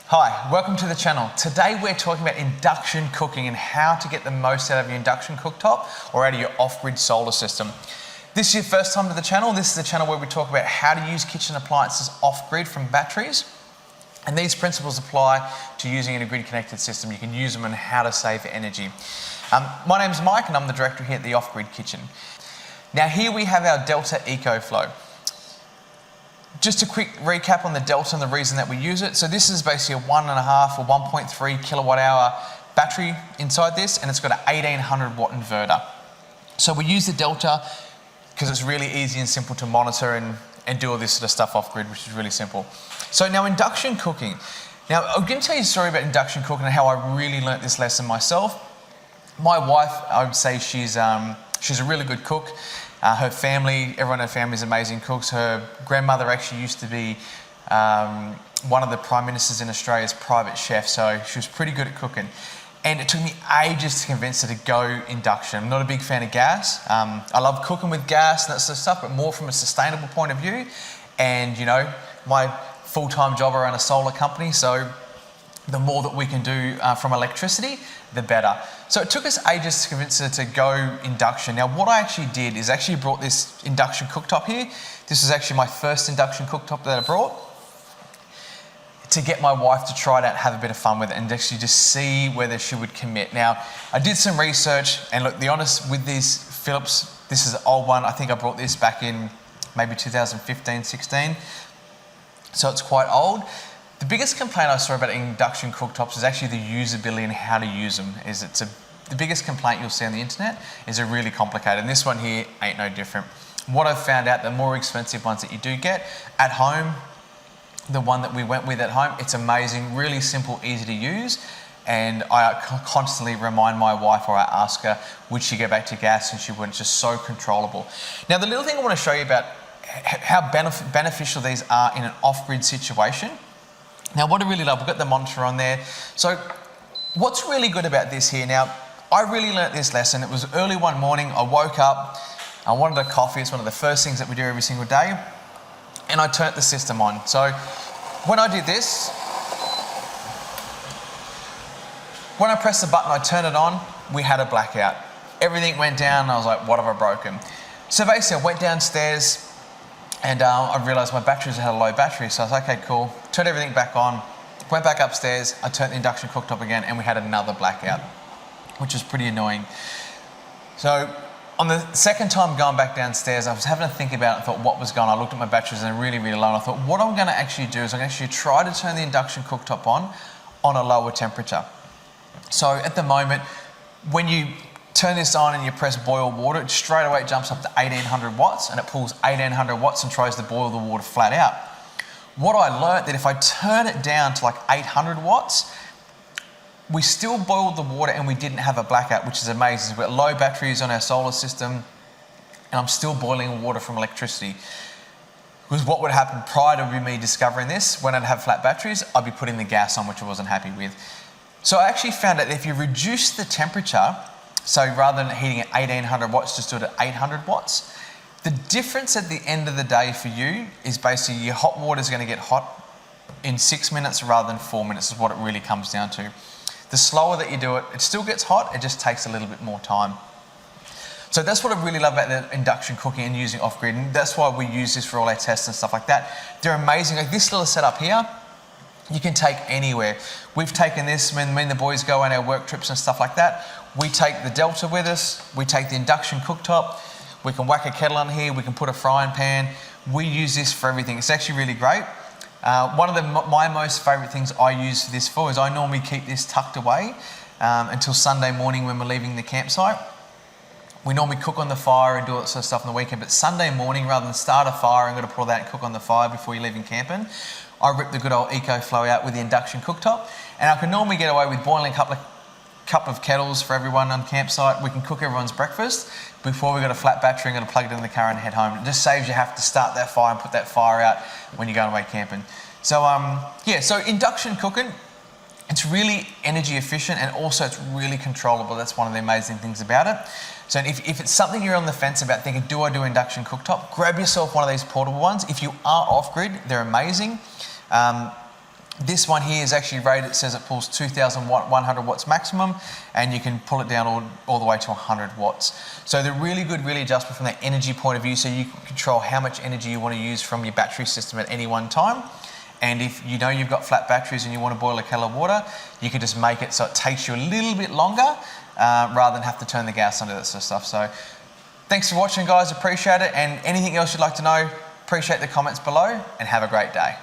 Hi, welcome to the channel. Today we're talking about induction cooking and how to get the most out of your induction cooktop or out of your off-grid solar system. This is your first time to the channel. This is the channel where we talk about how to use kitchen appliances off-grid from batteries. And these principles apply to using in a grid-connected system. You can use them on how to save energy. My name's Mike and I'm the director here at the Off-Grid Kitchen. Now here we have our Delta EcoFlow. Just a quick recap on the Delta and the reason that we use it. So this is basically a 1.5 or 1.3 kilowatt hour battery inside this, and it's got an 1800 watt inverter. So we use the Delta because it's really easy and simple to monitor and do all this sort of stuff off grid, which is really simple. So now induction cooking. Now I'm going to tell you a story about induction cooking and how I really learnt this lesson myself. My wife, I would say she's a really good cook. Her family, everyone in her family is amazing cooks. Her grandmother actually used to be one of the Prime Ministers in Australia's private chef, so she was pretty good at cooking. And it took me ages to convince her to go induction. I'm not a big fan of gas. I love cooking with gas and that sort of stuff, but more from a sustainable point of view. And you know, my full-time job around a solar company, so the more that we can do from electricity, the better. So it took us ages to convince her to go induction. Now what I actually did is actually brought this induction cooktop here. This is actually my first induction cooktop that I brought to get my wife to try it out, have a bit of fun with it and actually just see whether she would commit. Now I did some research and look, the honest with these Philips, this is an old one. I think I brought this back in maybe 2015, 16. So it's quite old. The biggest complaint I saw about induction cooktops is actually the usability and how to use them. The biggest complaint you'll see on the internet is they're really complicated, and this one here ain't no different. What I've found out, the more expensive ones that you do get at home, the one that we went with at home, it's amazing, really simple, easy to use, and I constantly remind my wife, or I ask her, would she go back to gas, and she wouldn't. It's just so controllable. Now the little thing I want to show you about how beneficial these are in an off-grid situation. Now what I really love, we've got the monitor on there. So what's really good about this here, now I really learnt this lesson. It was early one morning, I woke up, I wanted a coffee. It's one of the first things that we do every single day. And I turned the system on. So when I did this, when I pressed the button, I turned it on, we had a blackout. Everything went down and I was like, what have I broken? So basically I went downstairs and I realised my batteries had a low battery. So I was like, okay, cool. Turned everything back on, went back upstairs, I turned the induction cooktop again and we had another blackout, which was pretty annoying. So on the second time going back downstairs, I was having to think about it. I thought what was going on. I looked at my batteries and they're really, really low. And I thought what I'm going to actually do is I'm going to actually try to turn the induction cooktop on a lower temperature. So at the moment, when you turn this on and you press boil water, it straight away jumps up to 1800 watts and it pulls 1800 watts and tries to boil the water flat out. What I learnt that if I turn it down to like 800 watts, we still boiled the water and we didn't have a blackout, which is amazing. We've got low batteries on our solar system and I'm still boiling water from electricity. Because what would happen prior to me discovering this, when I'd have flat batteries, I'd be putting the gas on, which I wasn't happy with. So I actually found that if you reduce the temperature, so rather than heating at 1800 watts, just do it at 800 watts, the difference at the end of the day for you is basically your hot water is going to get hot in 6 minutes rather than 4 minutes is what it really comes down to. The slower that you do it, it still gets hot, it just takes a little bit more time. So that's what I really love about the induction cooking and using off-grid, and that's why we use this for all our tests and stuff like that. They're amazing. Like this little setup here, you can take anywhere. We've taken this when the boys go on our work trips and stuff like that. We take the Delta with us, we take the induction cooktop, we can whack a kettle on here, we can put a frying pan. We use this for everything. It's actually really great. One of my most favourite things I use this for is I normally keep this tucked away until Sunday morning when we're leaving the campsite. We normally cook on the fire and do all that sort of stuff on the weekend, but Sunday morning, rather than start a fire and go to pull that and cook on the fire before you're leaving camping, I rip the good old EcoFlow out with the induction cooktop, and I can normally get away with boiling a couple of kettles for everyone on campsite. We can cook everyone's breakfast before we got a flat battery and got to plug it in the car and head home. It just saves you have to start that fire and put that fire out when you're going away camping. So yeah, so induction cooking, It's really energy efficient and also it's really controllable. That's one of the amazing things about it. So if it's something you're on the fence about thinking, do I do induction cooktop? Grab yourself one of these portable ones. If you are off-grid, they're amazing. This one here is actually rated, it says it pulls 2,100 watts maximum, and you can pull it down all the way to 100 watts. So they're really good, really adjustable from that energy point of view, so you can control how much energy you want to use from your battery system at any one time. And if you know you've got flat batteries and you want to boil a kettle of water, you can just make it so it takes you a little bit longer rather than have to turn the gas on, that sort of stuff. So thanks for watching, guys, appreciate it. And anything else you'd like to know, appreciate the comments below, and have a great day.